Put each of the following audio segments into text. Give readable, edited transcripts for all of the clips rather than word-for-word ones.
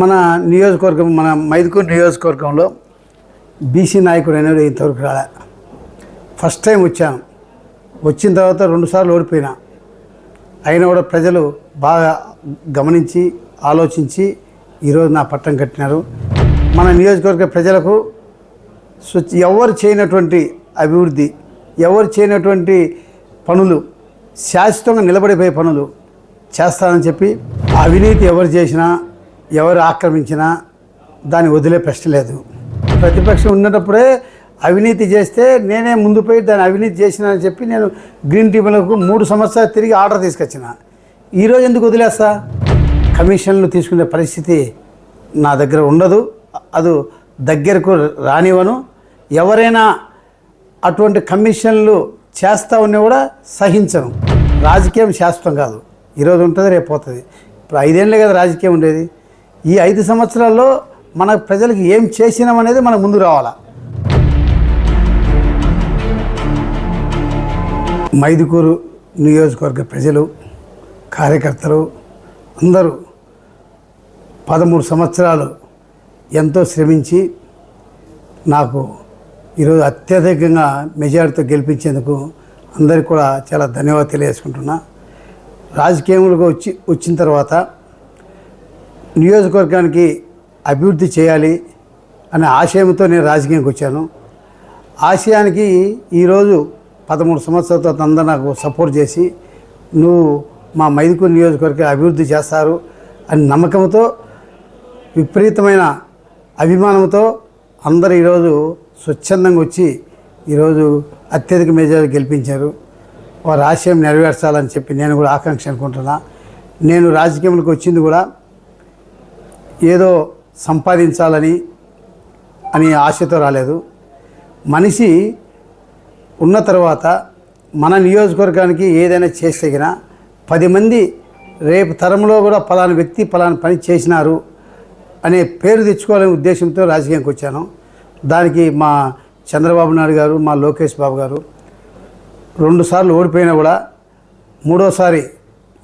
మన నియోజకవర్గం మన మైదుకూరు నియోజకవర్గంలో బీసీ నాయకుడు అనేది ఇంతవరకు రాలే. ఫస్ట్ టైం వచ్చాను. వచ్చిన తర్వాత 2 సార్లు ఓడిపోయినా. అయినా కూడా ప్రజలు బాగా గమనించి ఆలోచించి ఈరోజు నా పట్టం కట్టినారు. మన నియోజకవర్గ ప్రజలకు ఎవరు చేయనటువంటి అభివృద్ధి, ఎవరు చేయనటువంటి పనులు, శాశ్వతంగా నిలబడిపోయే పనులు చేస్తానని చెప్పి, అవినీతి ఎవరు చేసినా ఎవరు ఆక్రమించినా దాన్ని వదిలే ప్రశ్న లేదు. ప్రతిపక్షం ఉన్నప్పుడే అవినీతి చేస్తే నేనే ముందు పోయి దాన్ని అవినీతి చేసినానని చెప్పి నేను గ్రీన్ ట్రిబ్యునల్కు 3 సంవత్సరాలు తిరిగి ఆర్డర్ తీసుకొచ్చిన. ఈరోజు ఎందుకు వదిలేస్తా? కమిషన్లు తీసుకునే పరిస్థితి నా దగ్గర ఉండదు. అది దగ్గరకు రానివ్వను. ఎవరైనా అటువంటి కమిషన్లు చేస్తూ ఉన్నా కూడా సహించను. రాజకీయం శాశ్వతం కాదు. ఈరోజు ఉంటుంది, రేపు పోతుంది. ఇప్పుడు 5 ఏళ్ళే కదా రాజకీయం ఉండేది. ఈ 5 సంవత్సరాల్లో మన ప్రజలకు ఏం చేసినామనేది మన ముందు రావాలా. మైదుకూరు నియోజకవర్గ ప్రజలు, కార్యకర్తలు అందరూ 13 సంవత్సరాలు ఎంతో శ్రమించి నాకు ఈరోజు అత్యధికంగా మెజారిటీతో గెలిపించేందుకు అందరికీ కూడా చాలా ధన్యవాదాలు తెలియజేసుకుంటున్నా. రాజకీయంలోకి వచ్చిన తర్వాత నియోజకవర్గానికి అభివృద్ధి చేయాలి అనే ఆశయంతో నేను రాజకీయానికి వచ్చాను. ఆశయానికి ఈరోజు 13 సంవత్సరాల తర్వాత అందరూ నాకు సపోర్ట్ చేసి నువ్వు మా మైదుకూరు నియోజకవర్గం అభివృద్ధి చేస్తారు అని నమ్మకంతో, విపరీతమైన అభిమానంతో అందరూ ఈరోజు స్వచ్ఛందంగా వచ్చి ఈరోజు అత్యధిక మెజారిటీ గెలిపించారు. వారి ఆశయం నెరవేర్చాలని చెప్పి నేను కూడా ఆకాంక్ష అనుకుంటున్నా. నేను రాజకీయంలోకి వచ్చింది కూడా ఏదో సంపాదించాలని ఆశతో రాలేదు. మనిషి ఉన్న తర్వాత మన నియోజకవర్గానికి ఏదైనా చేసేగిన 10 మంది రేపు తరంలో కూడా పలానా వ్యక్తి పలానా పని చేసినారు అనే పేరు తెచ్చుకోవాలనే ఉద్దేశంతో రాజకీయానికి వచ్చాను. దానికి మా చంద్రబాబు నాయుడు గారు, మా లోకేష్ బాబు గారు 2 సార్లు ఓడిపోయినా కూడా 3వసారి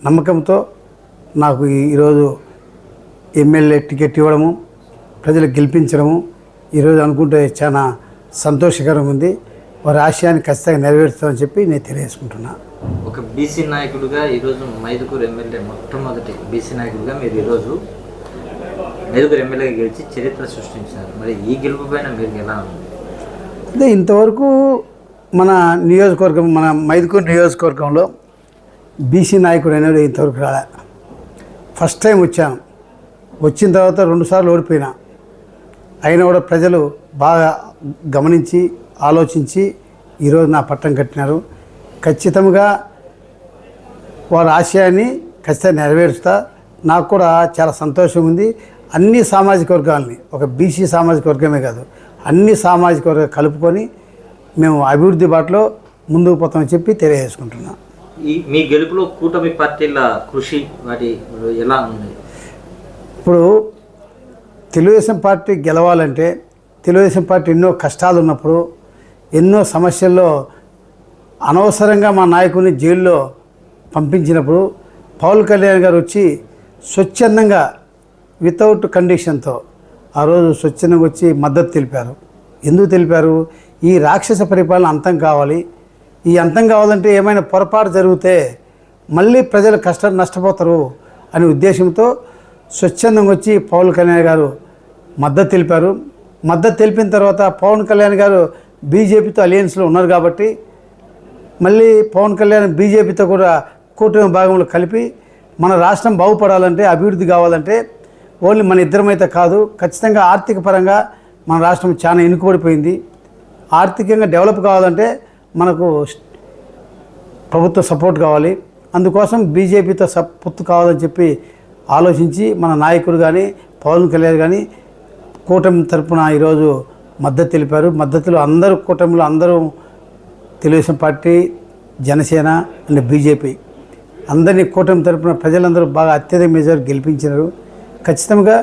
నమ్మకంతో నాకు ఈరోజు ఎమ్మెల్యే టికెట్ ఇవ్వడము, ప్రజలకు గెలిపించడము ఈరోజు అనుకుంటే చాలా సంతోషకరంగా ఉంది. వారి ఆశయాన్ని ఖచ్చితంగా నెరవేరుస్తామని చెప్పి నేను తెలియజేసుకుంటున్నా. ఒక బీసీ నాయకుడిగా ఈరోజు మైదుకూరు ఎమ్మెల్యే, మొట్టమొదటి బీసీ నాయకుడిగా మీరు ఈరోజు మైదుకూరు ఎమ్మెల్యేగా గెలిచి చరిత్ర సృష్టించారు. మరి ఈ గెలుపు పైన మీరు ఎలా ఉంది? అంటే ఇంతవరకు మన నియోజకవర్గం, మన మైదుకూరు నియోజకవర్గంలో బీసీ నాయకుడు అనేది ఇంతవరకు రాలే. ఫస్ట్ టైం వచ్చాను. వచ్చిన తర్వాత 2 సార్లు ఓడిపోయినా. అయినా కూడా ప్రజలు బాగా గమనించి ఆలోచించి ఈరోజు నా పట్టం కట్టినారు. ఖచ్చితంగా వారి ఆశయాన్ని ఖచ్చితంగా నెరవేరుస్తా. నాకు కూడా చాలా సంతోషం ఉంది. అన్ని సామాజిక వర్గాలని, ఒక బీసీ సామాజిక వర్గమే కాదు, అన్ని సామాజిక వర్గాలు కలుపుకొని మేము అభివృద్ధి బాటలో ముందుకు పోతామని చెప్పి తెలియజేసుకుంటున్నాం. మీ గెలుపులో కూటమి పార్టీల కృషి వాటి ఎలా ఉంది? ఇప్పుడు తెలుగుదేశం పార్టీ గెలవాలంటే, తెలుగుదేశం పార్టీ ఎన్నో కష్టాలు ఉన్నప్పుడు, ఎన్నో సమస్యల్లో అనవసరంగా మా నాయకుడిని జైల్లో పంపించినప్పుడు పవన్ కళ్యాణ్ గారు వచ్చి స్వచ్ఛందంగా వితౌట్ కండిషన్తో ఆ రోజు స్వచ్ఛందంగా వచ్చి మద్దతు తెలిపారు. ఎందుకు తెలిపారు? ఈ రాక్షస పరిపాలన అంతం కావాలి. ఈ అంతం కావాలంటే ఏమైనా పొరపాటు జరిగితే మళ్ళీ ప్రజలు నష్టపోతారు అనే ఉద్దేశంతో స్వచ్ఛందంగా వచ్చి పవన్ కళ్యాణ్ గారు మద్దతు తెలిపారు. మద్దతు తెలిపిన తర్వాత పవన్ కళ్యాణ్ గారు బీజేపీతో అలయన్స్లో ఉన్నారు కాబట్టి మళ్ళీ పవన్ కళ్యాణ్ బీజేపీతో కూడా కూటమి భాగంలో కలిపి మన రాష్ట్రం బాగుపడాలంటే, అభివృద్ధి కావాలంటే ఓన్లీ మన ఇద్దరమైతే కాదు, ఖచ్చితంగా ఆర్థిక పరంగా మన రాష్ట్రం చాలా వెనుకబడిపోయింది. ఆర్థికంగా డెవలప్ కావాలంటే మనకు ప్రభుత్వ సపోర్ట్ కావాలి. అందుకోసం బీజేపీతో పొత్తు కావాలని చెప్పి ఆలోచించి మన నాయకుడు కానీ పవన్ కళ్యాణ్ కానీ కూటమి తరపున ఈరోజు మద్దతు తెలిపారు. మద్దతులో అందరూ కూటమిలో అందరూ Telugu Desam party, Janasena and BJP అందరినీ కూటమి తరపున ప్రజలందరూ బాగా అత్యధిక మెజారిటీ గెలిపించినారు. ఖచ్చితంగా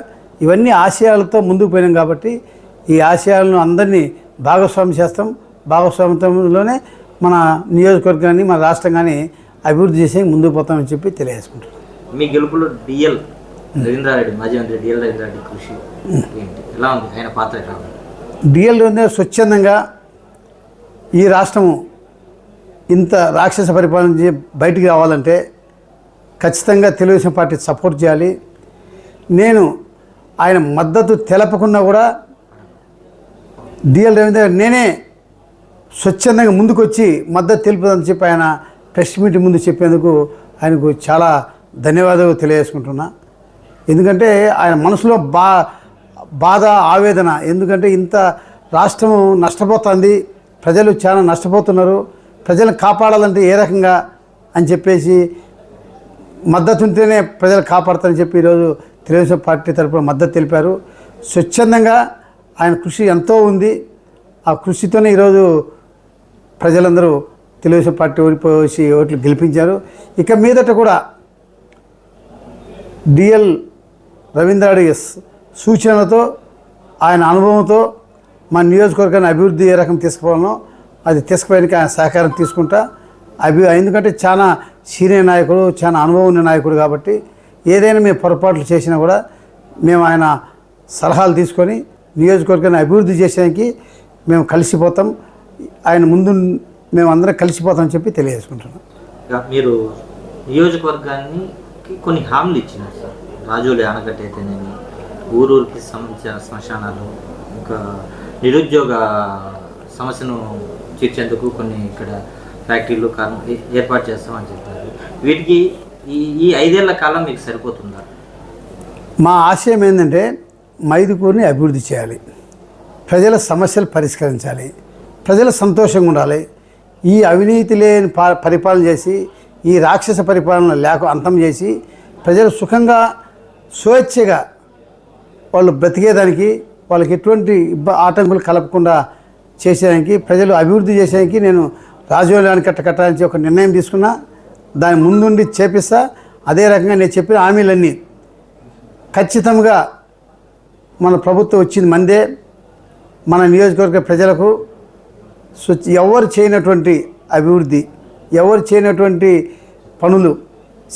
ఇవన్నీ ఆశయాలతో ముందుకు పోయినాం కాబట్టి ఈ ఆశయాలను అందరినీ భాగస్వామ్యం చేస్తాం. భాగస్వామ్యంలోనే మన నియోజకవర్గాన్ని, మన రాష్ట్రం కానీ అభివృద్ధి చేసి ముందుకు పోతామని చెప్పి తెలియజేసుకుంటున్నాం. మీ గెలుపులో డిఎల్ రవీంద్రారెడ్డి మాజీ మంత్రి డిఎల్ రవీంద్రారెడ్డి కృషి ఏంటి, ఎలా ఉంది ఆయన పాత్ర ఎలా ఉంది? డిఎల్ స్వచ్ఛందంగా ఈ రాష్ట్రము ఇంత రాక్షస పరిపాలన నుంచి బయటికి రావాలంటే ఖచ్చితంగా తెలుగుదేశం పార్టీ సపోర్ట్ చేయాలి. నేను ఆయన మద్దతు తెలపకున్నా కూడా డిఎల్ రవీంద్ర నేనే స్వచ్ఛందంగా ముందుకు వచ్చి మద్దతు తెలుపుదని చెప్పి ఆయన ప్రెస్ మీట్ ముందు చెప్పేందుకు ఆయనకు చాలా ధన్యవాదాలు తెలియజేసుకుంటున్నా. ఎందుకంటే ఆయన మనసులో బాధ ఆవేదన, ఎందుకంటే ఇంత రాష్ట్రం నష్టపోతుంది, ప్రజలు చాలా నష్టపోతున్నారు, ప్రజలను కాపాడాలంటే ఏ రకంగా అని చెప్పేసి మద్దతు ఉంటేనే ప్రజలు కాపాడతారని చెప్పి ఈరోజు తెలుగుదేశం పార్టీ తరఫున మద్దతు తెలిపారు. స్వచ్ఛందంగా ఆయన కృషి ఎంతో ఉంది. ఆ కృషితోనే ఈరోజు ప్రజలందరూ తెలుగుదేశం పార్టీ ఓడిపోసి ఓట్లు గెలిపించారు. ఇక మీదట కూడా డిఎల్ రవీంద్రారెడ్డి సూచనలతో ఆయన అనుభవంతో మా నియోజకవర్గాన్ని అభివృద్ధి ఏ రకం తీసుకుపోవాలో అది తీసుకుపోయానికి ఆయన సహకారం తీసుకుంటా. ఎందుకంటే చాలా సీనియర్ నాయకుడు, చాలా అనుభవం ఉన్న నాయకుడు కాబట్టి ఏదైనా మేము పొరపాట్లు చేసినా కూడా మేము ఆయన సలహాలు తీసుకొని నియోజకవర్గాన్ని అభివృద్ధి చేసేదానికి మేము కలిసిపోతాం. ఆయన ముందు మేము అందరం కలిసిపోతామని చెప్పి తెలియజేసుకుంటున్నాం. మీరు నియోజకవర్గాన్ని కొన్ని హామీలు ఇచ్చినారు సార్. రాజోలి ఆనకట్ట అయితేనేమి, ఊరూరికి సంబంధించిన శ్మశానాలు, ఇంకా నిరుద్యోగ సమస్యను తీర్చేందుకు కొన్ని ఇక్కడ ఫ్యాక్టరీలు ఏర్పాటు చేస్తామని చెప్పారు. వీటికి ఈ 5 ఏళ్ల కాలం మీకు సరిపోతుందా? మా ఆశయం ఏంటంటే మైదుకూరుని అభివృద్ధి చేయాలి, ప్రజల సమస్యలు పరిష్కరించాలి, ప్రజలు సంతోషంగా ఉండాలి. ఈ అవినీతి లేని పరిపాలన చేసి ఈ రాక్షస పరిపాలన అంతం చేసి ప్రజలు సుఖంగా స్వేచ్ఛగా వాళ్ళు బ్రతికేదానికి, వాళ్ళకి ఎటువంటి ఆటంకులు కలపకుండా చేసేదానికి, ప్రజలు అభివృద్ధి చేసేదానికి నేను రాజోలి ఆనకట్ట కట్టాలని ఒక నిర్ణయం తీసుకున్నా. దాని ముందుండి చేపిస్తా. అదే రకంగా నేను చెప్పిన హామీలన్నీ ఖచ్చితంగా మన ప్రభుత్వం వచ్చింది మందే. మన నియోజకవర్గ ప్రజలకు ఎవరు చేయనటువంటి అభివృద్ధి, ఎవరు చేయనటువంటి పనులు,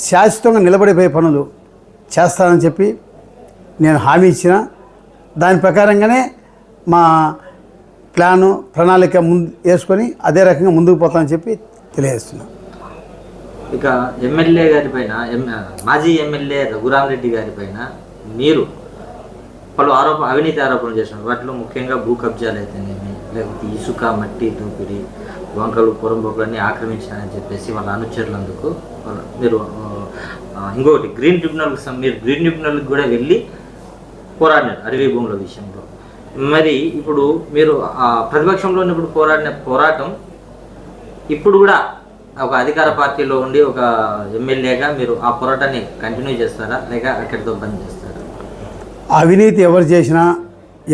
శాశ్వతంగా నిలబడిపోయే పనులు చేస్తానని చెప్పి నేను హామీ ఇచ్చిన. దాని ప్రకారంగానే మా ప్రణాళిక ముందు వేసుకొని అదే రకంగా ముందుకు పోతామని చెప్పి తెలియజేస్తున్నాను. ఇక ఎమ్మెల్యే గారి పైన, మాజీ ఎమ్మెల్యే రఘురామరెడ్డి గారి పైన మీరు పలు అవినీతి ఆరోపణలు చేస్తున్నారు. వాటిలో ముఖ్యంగా భూ కబ్జాలు అయితేనేమి, లేకపోతే ఇసుక, మట్టి దోపిడీ, వంకలు, పొరంబోకులన్నీ ఆక్రమించారని చెప్పేసి వాళ్ళ అనుచరులందుకు మీరు ఇంకొకటి గ్రీన్ ట్రిబ్యునల్కి కూడా వెళ్ళి పోరాడినారు అడవి భూముల విషయంలో. మరి ఇప్పుడు మీరు ప్రతిపక్షంలో ఉన్నప్పుడు పోరాడిన పోరాటం ఇప్పుడు కూడా ఒక అధికార పార్టీలో ఉండి ఒక ఎమ్మెల్యేగా మీరు ఆ పోరాటాన్ని కంటిన్యూ చేస్తారా, లేక అక్కడితో బంద్ చేస్తారా? అవినీతి ఎవరు చేసినా,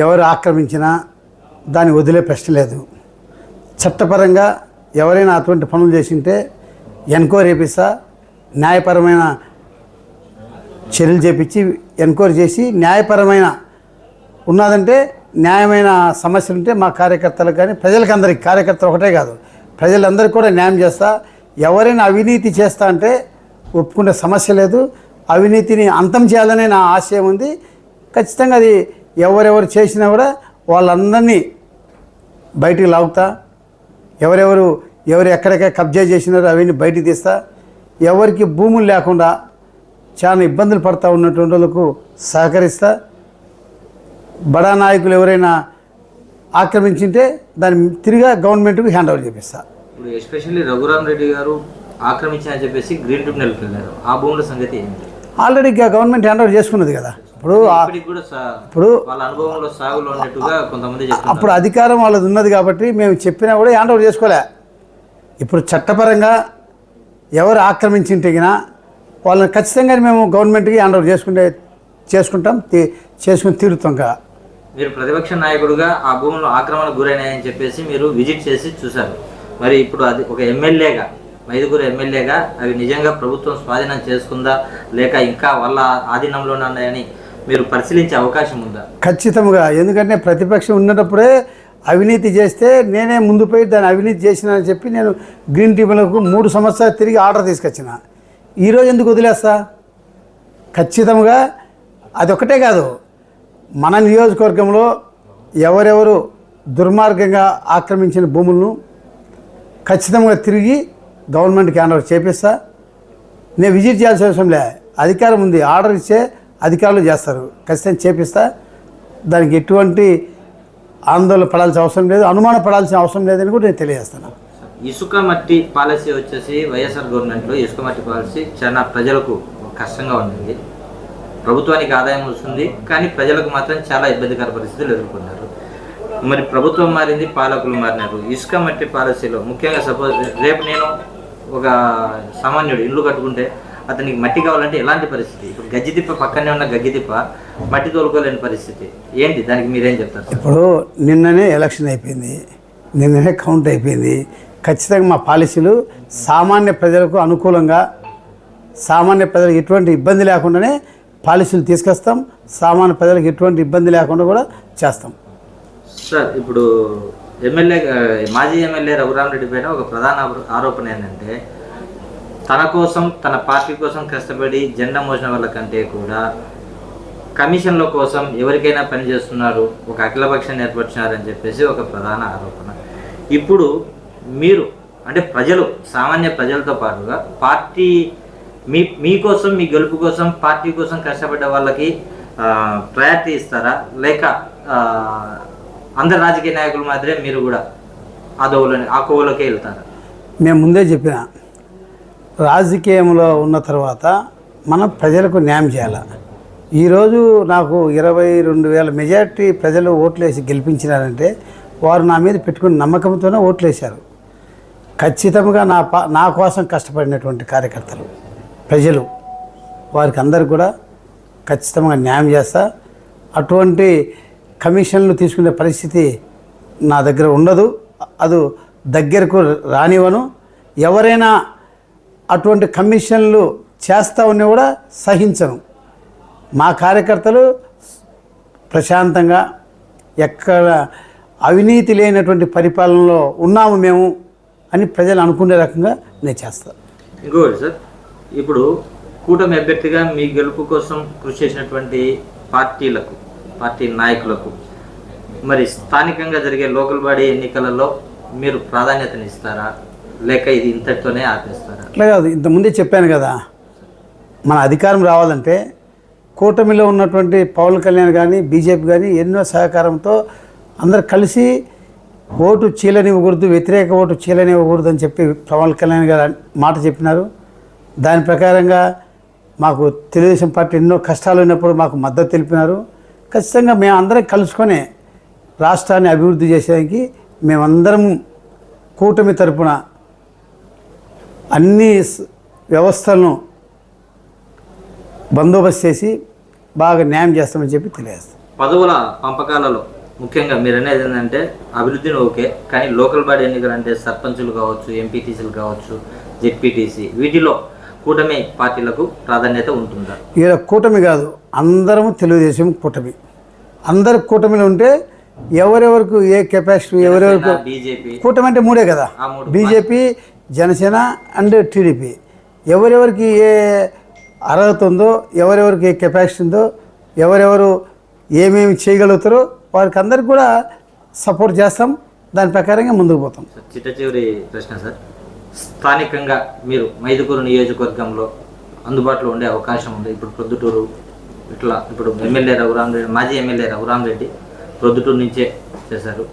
ఎవరు ఆక్రమించినా దాన్ని వదిలే ప్రశ్న లేదు. చట్టపరంగా ఎవరైనా అటువంటి పనులు చేసింటే ఎన్క్వైరీ చేపిస్తా, న్యాయపరమైన చర్యలు చేపించి ఎన్క్వైరీ చేసి న్యాయపరమైన ఉన్నదంటే న్యాయమైన సమస్యలు ఉంటే మా కార్యకర్తలకు కానీ ప్రజలకు అందరికీ, కార్యకర్తలు ఒకటే కాదు ప్రజలందరికీ కూడా న్యాయం చేస్తా. ఎవరైనా అవినీతి చేస్తా అంటే ఒప్పుకునే సమస్య లేదు. అవినీతిని అంతం చేయాలనే నా ఆశయం ఉంది. ఖచ్చితంగా అది ఎవరెవరు చేసినా కూడా వాళ్ళందరినీ బయటికి లాగుతా. ఎవరు ఎక్కడెక్కడ కబ్జా చేసినారో అవన్నీ బయటికి తీస్తా. ఎవరికి భూములు లేకుండా చాలా ఇబ్బందులు పడుతూ ఉన్నటువంటి వాళ్ళకు సహకరిస్తా. బడా నాయకులు ఎవరైనా ఆక్రమించింటే దాన్ని తిరిగా గవర్నమెంట్కి హ్యాండ్ ఓవర్ చేపిస్తా. ఇప్పుడు ఎస్పెషల్లీ రఘురామరెడ్డి గారు ఆక్రమించారని చెప్పేసి గ్రీన్ ట్రిబ్యునల్కి వెళ్ళారు. ఆ భూముల సంగతి ఏంటి? ఆల్రెడీ గవర్నమెంట్ హ్యాండ్ ఓవర్ చేసుకున్నది కదా. ఇప్పుడు వాళ్ళ అనుభవంలో సాగులో ఉన్నట్టుగా కొంతమంది చెప్తున్నారు. అప్పుడు అధికారం వాళ్ళది ఉన్నది కాబట్టి మేము చెప్పినా కూడా హ్యాండ్ ఓవర్ చేసుకోలే. ఇప్పుడు చట్టపరంగా ఎవరు ఆక్రమించింటిగినా వాళ్ళని ఖచ్చితంగా మేము గవర్నమెంట్కి హ్యాండ్ ఓవర్ చేసుకుని తీరుతాం కదా. మీరు ప్రతిపక్ష నాయకుడుగా ఆ భూములు ఆక్రమణకు గురైనాయని చెప్పేసి మీరు విజిట్ చేసి చూశారు. మరి ఇప్పుడు అది ఒక ఎమ్మెల్యేగా, మైదుకూరు ఎమ్మెల్యేగా అవి నిజంగా ప్రభుత్వం స్వాధీనం చేసుకుందా, లేక ఇంకా వాళ్ళ ఆధీనంలోనే ఉన్నాయని మీరు పరిశీలించే అవకాశం ఉందా? ఖచ్చితంగా. ఎందుకంటే ప్రతిపక్షం ఉన్నప్పుడే అవినీతి చేస్తే నేనే ముందు పోయి దాన్ని అవినీతి చేసినానని చెప్పి నేను గ్రీన్ ట్రిబ్యునల్కు 3 సంవత్సరాలు తిరిగి ఆర్డర్ తీసుకొచ్చిన. ఈరోజు ఎందుకు వదిలేస్తా? ఖచ్చితంగా అదొక్కటే కాదు, మన నియోజకవర్గంలో ఎవరెవరు దుర్మార్గంగా ఆక్రమించిన భూములను ఖచ్చితంగా తిరిగి గవర్నమెంట్కి హ్యాండ్ ఓవర్ చేపిస్తా. నేను విజిట్ చేయాల్సిన అవసరం లే, అధికారం ఉంది, ఆర్డర్ ఇచ్చే అధికారులు చేస్తారు, ఖచ్చితంగా చేపిస్తా. దానికి ఎటువంటి ఆందోళన పడాల్సిన అవసరం లేదు, అనుమానం పడాల్సిన అవసరం లేదని కూడా నేను తెలియజేస్తాను. ఇసుక మట్టి పాలసీ వచ్చేసి వైఎస్ఆర్ గవర్నమెంట్లో ఇసుక మట్టి పాలసీ చాలా ప్రజలకు కష్టంగా ఉంది. ప్రభుత్వానికి ఆదాయం వస్తుంది, కానీ ప్రజలకు మాత్రం చాలా ఇబ్బందికర పరిస్థితులు ఎదుర్కొన్నారు. మరి ప్రభుత్వం మారింది, పాలకులు మారినారు. ఇసుక మట్టి పాలసీలో ముఖ్యంగా సపోజ్ రేపు నేను ఒక సామాన్యుడు ఇల్లు కట్టుకుంటే అతనికి మట్టి కావాలంటే ఎలాంటి పరిస్థితి? ఇప్పుడు గజ్జితిప్ప పక్కనే ఉన్న గజ్జితిప్ప మట్టి తోలుకోలేని పరిస్థితి ఏంటి? దానికి మీరేం చెప్తారు? ఇప్పుడు నిన్ననే ఎలక్షన్ అయిపోయింది, నిన్ననే కౌంట్ అయిపోయింది. ఖచ్చితంగా మా పాలసీలు సామాన్య ప్రజలకు అనుకూలంగా, సామాన్య ప్రజలకు ఎటువంటి ఇబ్బంది లేకుండానే పాలసీలు తీసుకొస్తాం. సామాన్య ప్రజలకు ఎటువంటి ఇబ్బంది లేకుండా కూడా చేస్తాం. సార్, ఇప్పుడు మాజీ ఎమ్మెల్యే రఘురామరెడ్డి పైన ఒక ప్రధాన ఆరోపణ ఏంటంటే, తన కోసం, తన పార్టీ కోసం కష్టపడి జెండా మోసిన వాళ్ళకంటే కూడా కమిషన్ల కోసం ఎవరికైనా పనిచేస్తున్నారు, ఒక అఖిలపక్షాన్ని ఏర్పరిచినారని చెప్పేసి ఒక ప్రధాన ఆరోపణ. ఇప్పుడు మీరు అంటే ప్రజలు, సామాన్య ప్రజలతో పాటుగా పార్టీ మీకోసం, మీ గెలుపు కోసం, పార్టీ కోసం కష్టపడ్డ వాళ్ళకి ప్రయారిటీ ఇస్తారా, లేక అందరు రాజకీయ నాయకుల మాదిరే మీరు కూడా ఆ కోవలోకే వెళ్తారా? మేము ముందే చెప్పిన, రాజకీయంలో ఉన్న తర్వాత మనం ప్రజలకు న్యాయం చేయాలి. ఈరోజు నాకు 22,000 మెజార్టీ ప్రజలు ఓట్లేసి గెలిపించినారంటే వారు నా మీద పెట్టుకున్న నమ్మకంతోనే ఓట్లేశారు. ఖచ్చితంగా నా కోసం కష్టపడినటువంటి కార్యకర్తలు, ప్రజలు, వారికి అందరికి కూడా ఖచ్చితంగా న్యాయం చేస్తా. అటువంటి కమిషన్లు తీసుకునే పరిస్థితి నా దగ్గర ఉండదు, అది దగ్గరకు రానివ్వను. ఎవరైనా అటువంటి కమిషన్లు చేస్తా ఉన్నా కూడా సహించను. మా కార్యకర్తలు ప్రశాంతంగా, ఎక్కడ అవినీతి లేనటువంటి పరిపాలనలో ఉన్నాము మేము అని ప్రజలు అనుకునే రకంగా నేను చేస్తాను. ఇంకోటి సార్, ఇప్పుడు కూటమి అభ్యర్థిగా మీ గెలుపు కోసం కృషి చేసినటువంటి పార్టీ నాయకులకు మరి స్థానికంగా జరిగే లోకల్ బాడీ ఎన్నికలలో మీరు ప్రాధాన్యతనిస్తారా, లేక ఇది ఇంతటితోనే ఆపేస్తారా? అట్లా కాదు, ఇంతకుముందే చెప్పాను కదా, మన అధికారం రావాలంటే కూటమిలో ఉన్నటువంటి పవన్ కళ్యాణ్ కానీ, బీజేపీ కానీ ఎన్నో సహకారంతో అందరు కలిసి ఓటు చీలనివ్వకూడదు, వ్యతిరేక ఓటు చీలనివ్వకూడదు అని చెప్పి పవన్ కళ్యాణ్ గారు మాట చెప్పినారు. దాని ప్రకారంగా మాకు తెలుగుదేశం పార్టీ ఎన్నో కష్టాలు ఉన్నప్పుడు మాకు మద్దతు తెలిపినారు. ఖచ్చితంగా మేము అందరం కలుసుకొని రాష్ట్రాన్ని అభివృద్ధి చేసేదానికి మేమందరం కూటమి తరపున అన్ని వ్యవస్థలను బందోబస్తు చేసి బాగా న్యాయం చేస్తామని చెప్పి తెలియజేస్తాం. పదవుల పంపకాలలో ముఖ్యంగా మీరు అనేది ఏంటంటే అభివృద్ధిని ఓకే, కానీ లోకల్ బాడీ ఎన్నికలు అంటే సర్పంచులు కావచ్చు, ఎంపీటీసీలు కావచ్చు, జెడ్పీటీసీ, వీటిలో కూటమి పార్టీలకు ప్రాధాన్యత ఉంటుందా? ఇలా కూటమి కాదు, అందరం తెలుగుదేశం కూటమి. అందరు కూటమిలో ఉంటే ఎవరెవరికి ఏ కెపాసిటీ, ఎవరెవరికి బీజేపీ కూటమి అంటే మూడే కదా, బీజేపీ, జనసేన అండ్ టీడీపీ. ఎవరెవరికి ఏ అర్హత ఉందో, ఎవరెవరికి ఏ కెపాసిటీ ఉందో, ఎవరెవరు ఏమేమి చేయగలుగుతారో వారికి అందరికి కూడా సపోర్ట్ చేస్తాం. దాని ప్రకారంగా ముందుకు పోతాం. చిట్ట ప్రశ్న సార్, స్థానికంగా మీరు మైదుకూరు నియోజకవర్గంలో అందుబాటులో ఉండే అవకాశం ఉంది. ఇప్పుడు ప్రొద్దుటూరు ఇట్లా, ఇప్పుడు మాజీ ఎమ్మెల్యే రఘురామరెడ్డి ప్రొద్దుటూరు నుంచే చేశారు.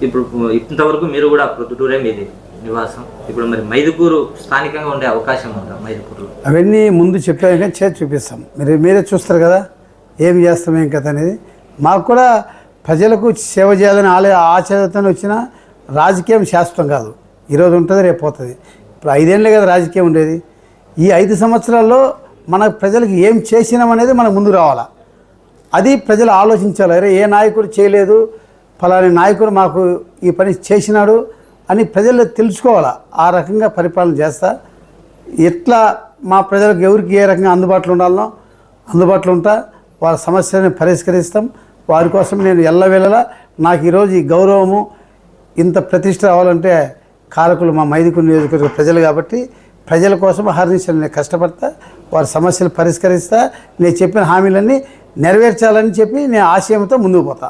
ఇప్పుడు ఇంతవరకు మీరు కూడా ప్రొద్దుటూరే మీది నివాసం. ఇప్పుడు మరి మైదుకూరు స్థానికంగా ఉండే అవకాశం ఉందా? మైదుకూరులో అవన్నీ ముందు చెప్పాను కానీ చేసి చూపిస్తాం. మీరే చూస్తారు కదా ఏం చేస్తాం, ఏం కథ అనేది. మాకు కూడా ప్రజలకు సేవ చేయాలని ఆచరణతో వచ్చిన రాజకీయం శాశ్వతం కాదు, ఈరోజు ఉంటుంది రేపు పోతుంది. ఇప్పుడు 5 ఏళ్ళే కదా రాజకీయం ఉండేది. ఈ 5 సంవత్సరాల్లో మన ప్రజలకు ఏం చేసినామనేది మనకు ముందుకు రావాలా. అది ప్రజలు ఆలోచించాలి. అరే ఏ నాయకుడు చేయలేదు, ఫలాని నాయకుడు మాకు ఈ పని చేసినాడు అని ప్రజలు తెలుసుకోవాలా. ఆ రకంగా పరిపాలన చేస్తా. ఎట్లా మా ప్రజలకు ఎవరికి ఏ రకంగా అందుబాటులో ఉండాలనో అందుబాటులో ఉంటా. వారి సమస్యలను పరిష్కరిస్తాం. వారి కోసం నేను ఎల్లవేళలా, నాకు ఈరోజు ఈ గౌరవము ఇంత ప్రతిష్ట రావాలంటే కారకులు మా మైదుకూరు నియోజకవర్గ ప్రజలు కాబట్టి ప్రజల కోసం హర్నిశలు నేను కష్టపడతా. వారి సమస్యలు పరిష్కరిస్తా, నేను చెప్పిన హామీలన్నీ నెరవేర్చాలని చెప్పి నేను ఆశయంతో ముందుకు పోతా.